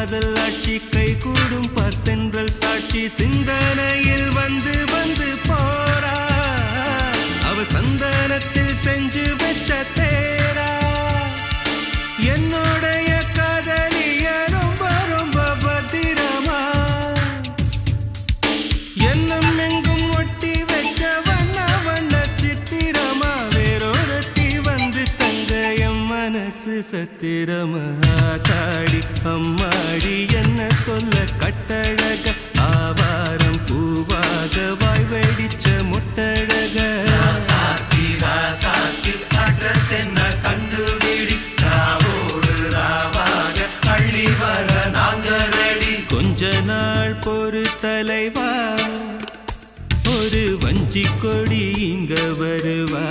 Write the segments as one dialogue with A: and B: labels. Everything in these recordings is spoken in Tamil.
A: காதல் ஆட்சி கை கூடும் பத்தென்றல் சாட்சி சிந்தனையில் வந்து வந்து போறா அவ சந்தனத்தில் செஞ்சு வச்ச தேரா என்னுடைய காதலிய ரொம்ப ரொம்ப பத்திரமா என்னும் எங்கும் ஒட்டி வச்ச வண்ண வண்ண சித்திரமா வேறொருத்தி வந்து தங்க என் மனசு சத்திரமா தாடி அம்மாடி என்ன சொல்ல கட்டழக ஆவாரம் பூவாக வாய் வெடிச்ச முட்டழக
B: அட்ரஸ் என்ன கண்டுபிடி ராவோடு ராவாக அள்ளி வர நாங்க ரெடி
A: கொஞ்ச நாள் பொறு தலைவா ஒரு வஞ்சி கொடி இங்க வருவா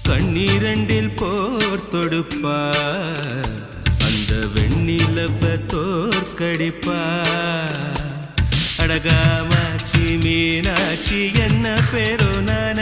A: கண்ணீரண்டில் போர் தொடுப்பா அந்த வெண்ணிலவ தோற்கடிப்பா அடகாமாட்சி மீனாட்சி என்ன பேரோ நான